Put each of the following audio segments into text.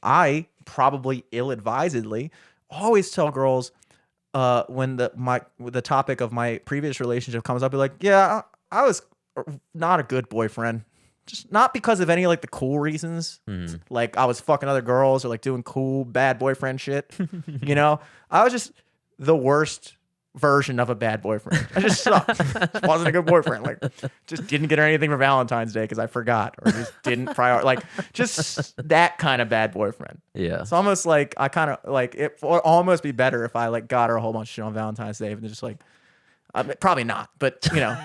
I probably ill-advisedly always tell girls when the topic of my previous relationship comes up, be like, yeah, I was not a good boyfriend. Just not because of any like the cool reasons, like I was fucking other girls or like doing cool bad boyfriend shit. You know, I was just the worst version of a bad boyfriend. I just sucked. Just wasn't a good boyfriend. Like, just didn't get her anything for Valentine's Day because I forgot, or just didn't prioritize. Like, just that kind of bad boyfriend. Yeah. It's almost like I kind of like it would almost be better if I like got her a whole bunch of shit on Valentine's Day and just like, probably not, but you know.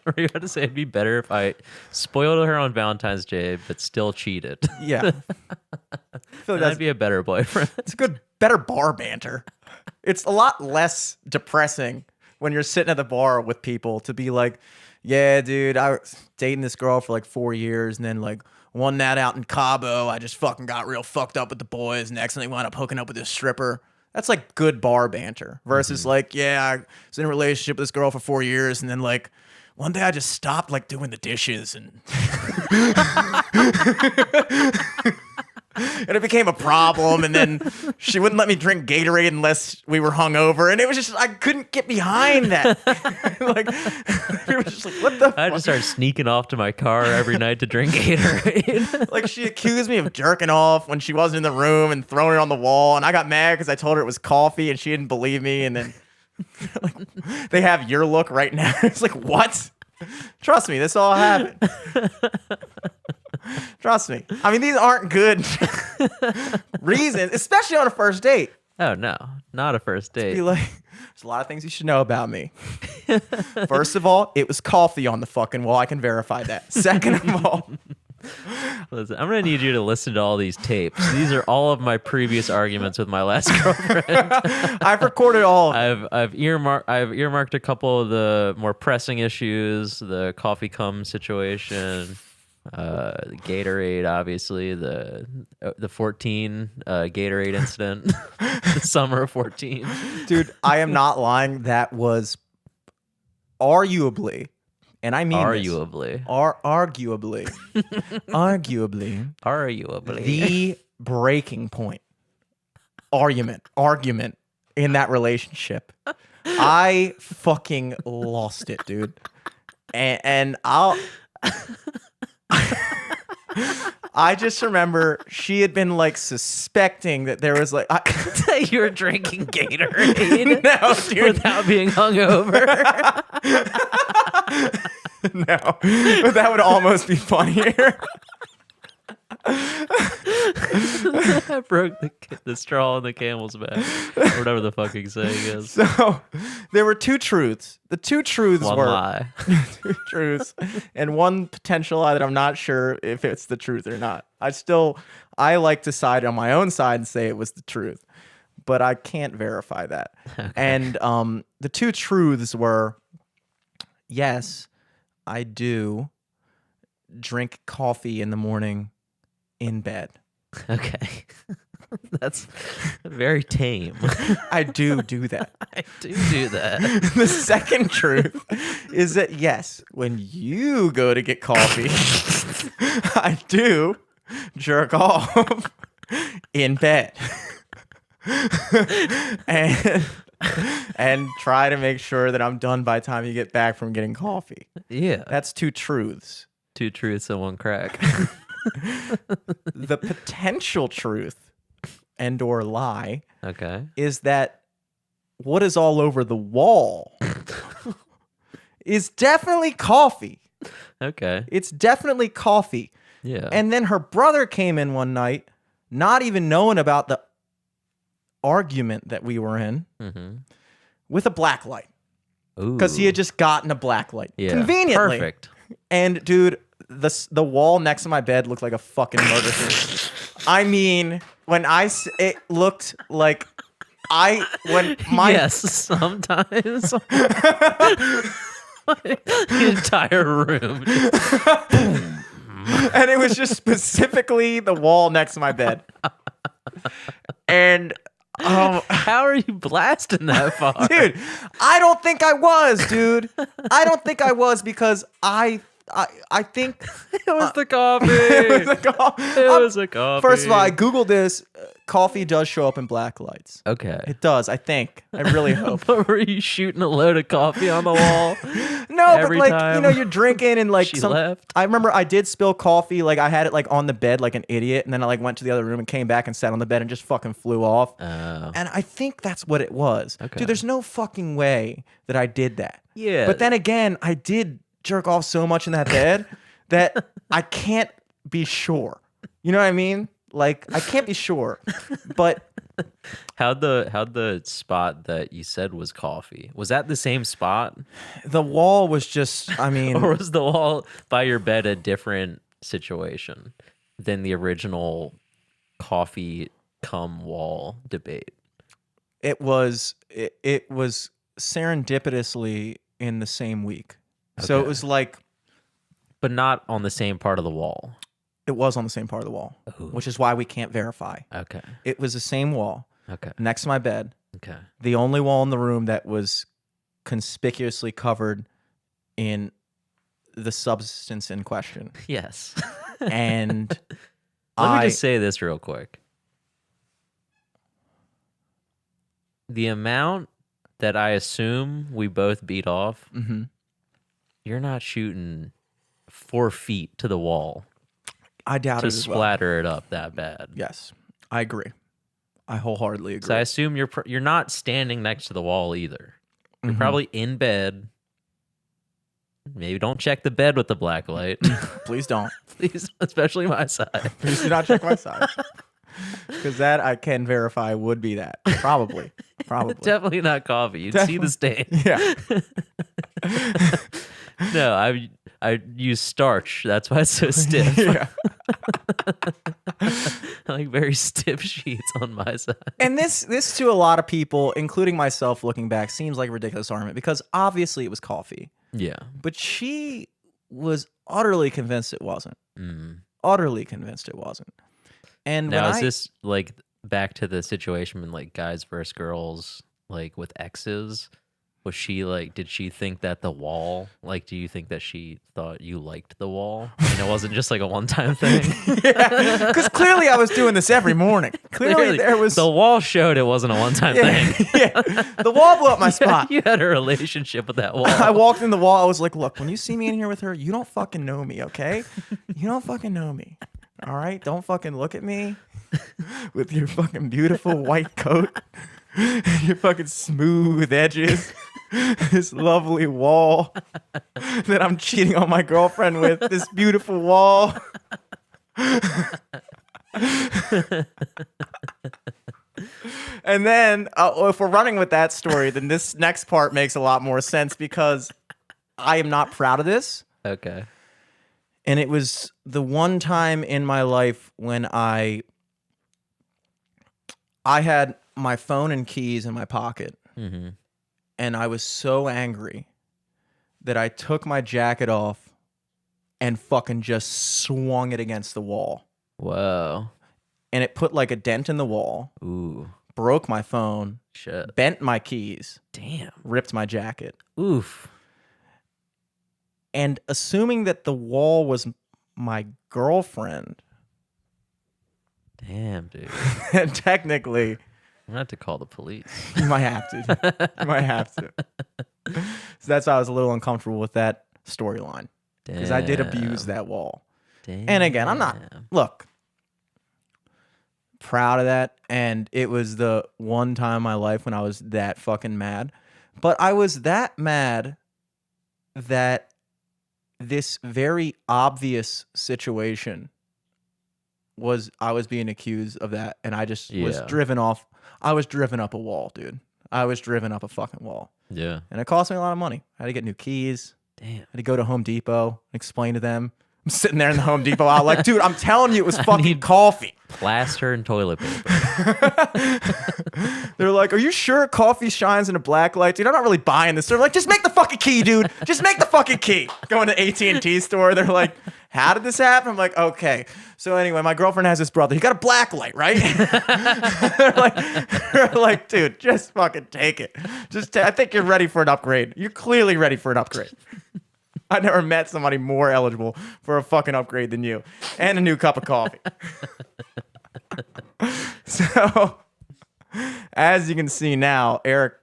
Were you about to say it'd be better if I spoiled her on Valentine's Day but still cheated? Yeah. I feel like That'd be a better boyfriend. it's a good, better bar banter. It's a lot less depressing when you're sitting at the bar with people to be like, yeah, dude, I was dating this girl for like 4 years, and then like one night out in Cabo, I just fucking got real fucked up with the boys, and accidentally wound up hooking up with this stripper. That's like good bar banter versus like, yeah, I was in a relationship with this girl for 4 years, and then like one day I just stopped like doing the dishes and and it became a problem, and then she wouldn't let me drink Gatorade unless we were hungover, and it was just I couldn't get behind that. Like it was just like, what the I just started sneaking off to my car every night to drink Gatorade. Like she accused me of jerking off when she wasn't in the room and throwing it on the wall, and I got mad because I told her it was coffee and she didn't believe me, and then like, they have your look right now. It's like, what? Trust me, this all happened. Trust me. I mean, these aren't good reasons, especially on a first date. Oh, no. Not a first date. Be like, there's a lot of things you should know about me. First of all, it was coffee on the fucking wall. I can verify that. Second of all, listen, I'm going to need you to listen to all these tapes. These are all of my previous arguments with my last girlfriend. I've recorded all of them. I've earmarked a couple of the more pressing issues, the coffee cum situation, the Gatorade, obviously, the 14 Gatorade incident, the summer of 14. Dude, I am not lying. That was arguably, and I mean arguably, arguably, the breaking point. Argument in that relationship. I fucking lost it, dude. And I just remember she had been like suspecting that there was like you were drinking Gatorade no, dude, without being hungover. No, but that would almost be funnier. I broke the straw in the camel's back, or whatever the fucking saying is. So there were two truths. The two truths One were lie. two truths, and one potential lie that I'm not sure if it's the truth or not. I like to side on my own side and say it was the truth, but I can't verify that. Okay. And the two truths were, yes, I do drink coffee in the morning in bed. Okay. That's very tame. I do that. I do that. The second truth is that, yes, when you go to get coffee, I do jerk off in bed. and try to make sure that I'm done by the time you get back from getting coffee. Yeah. That's two truths. Two truths and one crack. The potential truth and or lie, okay, is that what is all over the wall is definitely coffee. Okay. It's definitely coffee. Yeah. And then her brother came in one night, not even knowing about the argument that we were in, with a black light. Because he had just gotten a black light. Yeah. Conveniently. Perfect. And dude, the wall next to my bed looked like a fucking murder scene. I mean, it looked like yes, sometimes the entire room. And it was just specifically the wall next to my bed. And how are you blasting that far? Dude, I don't think I was, dude. I don't think I was because I think it was the coffee. It was the coffee. It was a coffee. First of all, I Googled this coffee does show up in black lights. Okay. It does, I think. I really hope. But were you shooting a load of coffee on the wall? No, every but like, time you're drinking and like she left? I remember I did spill coffee. Like I had it like on the bed like an idiot. And then I like went to the other room and came back and sat on the bed and just fucking flew off. Oh. And I think that's what it was. Okay. Dude, there's no fucking way that I did that. Yeah. But then again, I did jerk off so much in that bed that I can't be sure. You know what I mean? Like I can't be sure. But How'd the spot that you said was coffee? Was that the same spot? the wall was just, I mean, Or was the wall by your bed a different situation than the original coffee cum wall debate? it was serendipitously in the same week. So it Okay. was like But not on the same part of the wall. it was on the same part of the wall, Ooh. which is why we can't verify. Okay. It was the same wall Okay. next to my bed. Okay. The only wall in the room that was conspicuously covered in the substance in question. Yes. And Let me I just say this real quick. The amount that I assume we both beat off, mhm. you're not shooting 4 feet to the wall I doubt to it as well. splatter it up that bad. Yes, I agree. I wholeheartedly agree. So I assume you're not standing next to the wall either. You're Mhm. probably in bed. Maybe don't check the bed with the black light, Please don't. please, especially my side. Please do not check my side. Because that I can verify would be that. Probably. Probably. Definitely not coffee. You'd see the stain. Yeah. No, I use starch. That's why it's so stiff. Yeah. I like very stiff sheets on my side. And this to a lot of people, including myself looking back, seems like a ridiculous argument because obviously it was coffee. Yeah. But she was utterly convinced it wasn't. Mm. Utterly convinced it wasn't. And Now when is I, this like back to the situation when like guys versus girls, like with exes? Was she like, did she think that the wall, like, do you think that she thought you liked the wall? And it wasn't just like a one-time thing? yeah, because clearly I was doing this every morning. Clearly there was The wall showed it wasn't a one-time thing. yeah, the wall blew up my spot. You had a relationship with that wall. I walked in the wall. I was like, look, when you see me in here with her, you don't fucking know me, okay? You don't fucking know me. All right? Don't fucking look at me with your fucking beautiful white coat, your fucking smooth edges, this lovely wall that I'm cheating on my girlfriend with, this beautiful wall. And then, if we're running with that story, then this next part makes a lot more sense because I am not proud of this. Okay. And it was the one time in my life when I had my phone and keys in my pocket, Mm-hmm. and I was so angry that I took my jacket off and fucking just swung it against the wall. Whoa. And it put like a dent in the wall, Ooh. broke my phone, Shit. bent my keys, Damn. ripped my jacket. Oof. And assuming that the wall was my girlfriend, Damn, dude. and technically, I'm gonna have to call the police. you might have to. You might have to. So that's why I was a little uncomfortable with that storyline. Because I did abuse that wall. Damn. And again, I'm not, look, proud of that. And it was the one time in my life when I was that fucking mad. But I was that mad that this very obvious situation I was being accused of that. And I just was Yeah. driven off. I was driven up a wall, dude. I was driven up a fucking wall. Yeah. And it cost me a lot of money. I had to get new keys. Damn. I had to go to Home Depot and explain to them. I'm sitting there in the Home Depot aisle like, dude, I'm telling you it was fucking need- coffee. Plaster and toilet paper. They're like, are you sure coffee shines in a black light? Dude, I'm not really buying this. They're like, just make the fucking key, dude. Just make the fucking key. Going to AT&T store. They're like, how did this happen? I'm like, okay. So anyway, my girlfriend has this brother. He got a black light, right? they're like, dude, just fucking take it. I think you're ready for an upgrade. You're clearly ready for an upgrade. I never met somebody more eligible for a fucking upgrade than you. And a new cup of coffee. So, as you can see now, Eric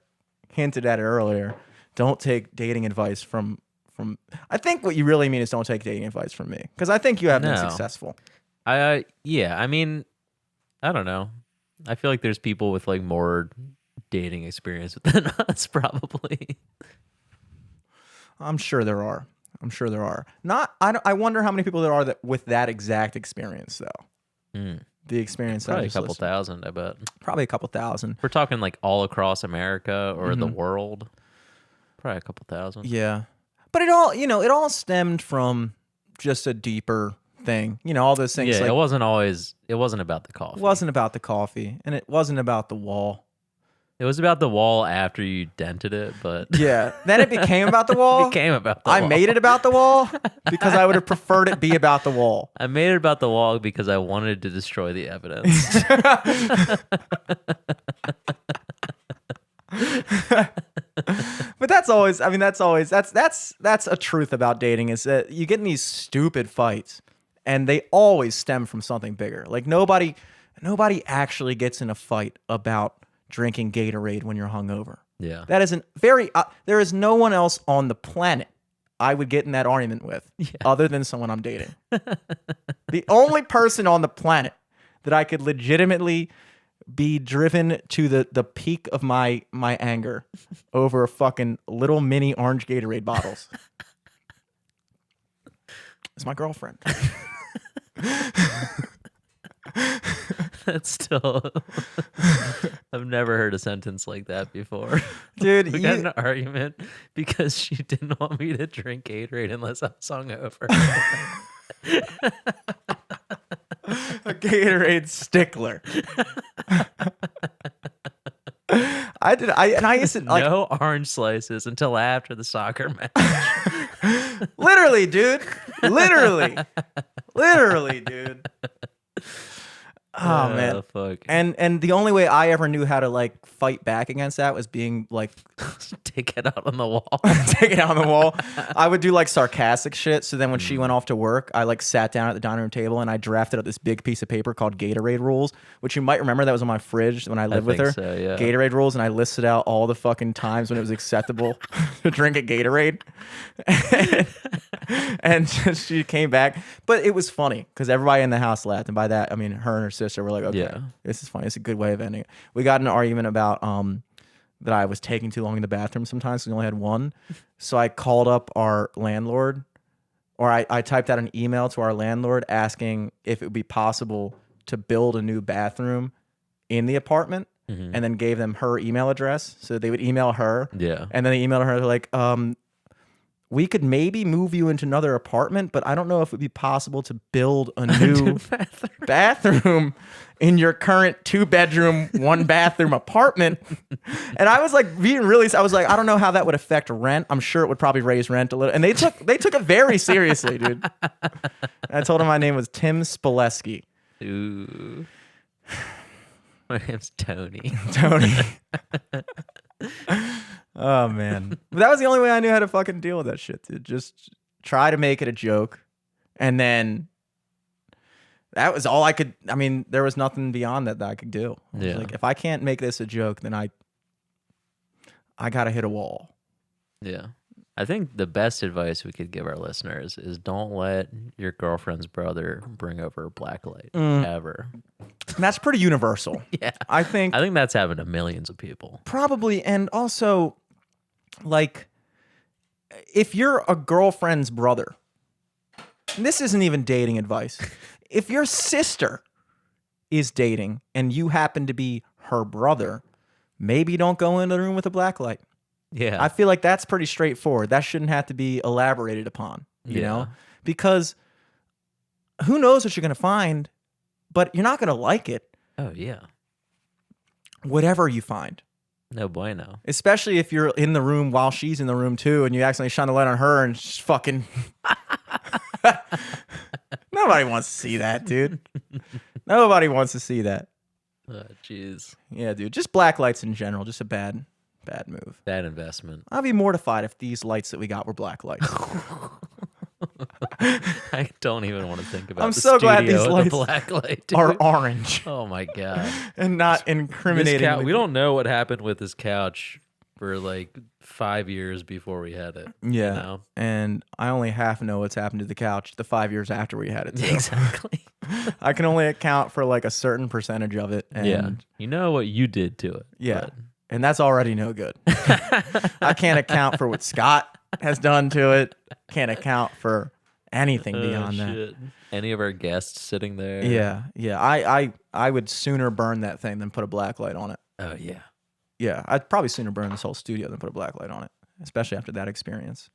hinted at it earlier. Don't take dating advice from. I think what you really mean is don't take dating advice from me, because I think you have been No. successful. Yeah, I mean, I don't know. I feel like there's people with like more dating experience than us, probably. I'm sure there are. Not. I wonder how many people there are that with that exact experience though. The experience I Probably a just couple listed. thousand, I bet. Probably a couple thousand. We're talking like all across America or the world. Probably a couple thousand. Yeah. But it all stemmed from just a deeper thing. All those things. Yeah, like, it wasn't about the coffee. it wasn't about the coffee, and it wasn't about the wall. It was about the wall after you dented it, but Yeah. Then it became about the wall. it became about the I wall. made it about the wall because I would have preferred it be about the wall. I made it about the wall because I wanted to destroy the evidence. But that's a truth about dating, is that you get in these stupid fights and they always stem from something bigger. Like nobody actually gets in a fight about drinking Gatorade when you're hungover. Yeah. That isn't very there is no one else on the planet I would get in that argument with other than someone I'm dating. The only person on the planet that I could legitimately be driven to the peak of my anger over fucking little mini orange Gatorade bottles is my girlfriend. That's still I've never heard a sentence like that before. Dude, We got in an argument because she didn't want me to drink Gatorade unless I was hungover. a Gatorade stickler. I used to like No orange slices until after the soccer match. literally, dude. Literally, dude. Oh man. Fuck. And the only way I ever knew how to like fight back against that was being like Take it out on the wall. take it out on the wall. I would do like sarcastic shit. So then when she went off to work, I like sat down at the dining room table and I drafted up this big piece of paper called Gatorade rules, which you might remember that was on my fridge when I lived with think her. so, yeah. Gatorade rules, and I listed out all the fucking times when it was acceptable to drink a Gatorade. And she came back, but it was funny because everybody in the house laughed, and by that I mean her and her sister were like, "Okay, Yeah. this is funny. It's a good way of ending it." We got in an argument about that I was taking too long in the bathroom sometimes. We only had one, so I called up our landlord, or I typed out an email to our landlord asking if it would be possible to build a new bathroom in the apartment, and then gave them her email address so they would email her. Yeah. And then they emailed her like, we could maybe move you into another apartment, but I don't know if it would be possible to build a new bathroom in your current 2-bedroom, 1-bathroom apartment. And I was like being really, I was like, I don't know how that would affect rent. I'm sure it would probably raise rent a little. And they took it very seriously, dude. And I told them my name was Tim Spileski. Ooh. My name's Tony. Tony. Oh man, but that was the only way I knew how to fucking deal with that shit, dude. Just try to make it a joke, and then that was all I could. I mean, there was nothing beyond that I could do. I was Yeah. like, if I can't make this a joke, then I gotta hit a wall. Yeah. I think the best advice we could give our listeners is don't let your girlfriend's brother bring over a black light ever. And that's pretty universal. Yeah. I think I think that's happened to millions of people. probably, and also, like, if you're a girlfriend's brother, and this isn't even dating advice. If your sister is dating and you happen to be her brother, maybe don't go into the room with a black light. Yeah. I feel like that's pretty straightforward. That shouldn't have to be elaborated upon, you know? Because who knows what you're going to find, but you're not going to like it, Oh, yeah. whatever you find. No bueno. Especially if you're in the room while she's in the room too, and you accidentally shine the light on her and she's fucking... Nobody wants to see that, dude. Nobody wants to see that. Jeez. Yeah, dude. Just black lights in general. Just a bad move. Bad investment. I'd be mortified if these lights that we got were black lights. I don't even want to think about I'm the so glad studio these with lights the black light, dude. are orange Oh my god. and not This incriminating. we don't know what happened with this couch for like 5 years before we had it. Yeah, You know? and I only half know what's happened to the couch the 5 years after we had it too. Exactly. I can only account for like a certain percentage of it, and Yeah. You know what you did to it. yeah, and that's already no good. but- I can't account for what Scott has done to it. Can't account for anything Oh, beyond that. shit. Any of our guests sitting there. Yeah. I would sooner burn that thing than put a black light on it. Oh yeah. Yeah, I'd probably sooner burn this whole studio than put a black light on it, especially after that experience.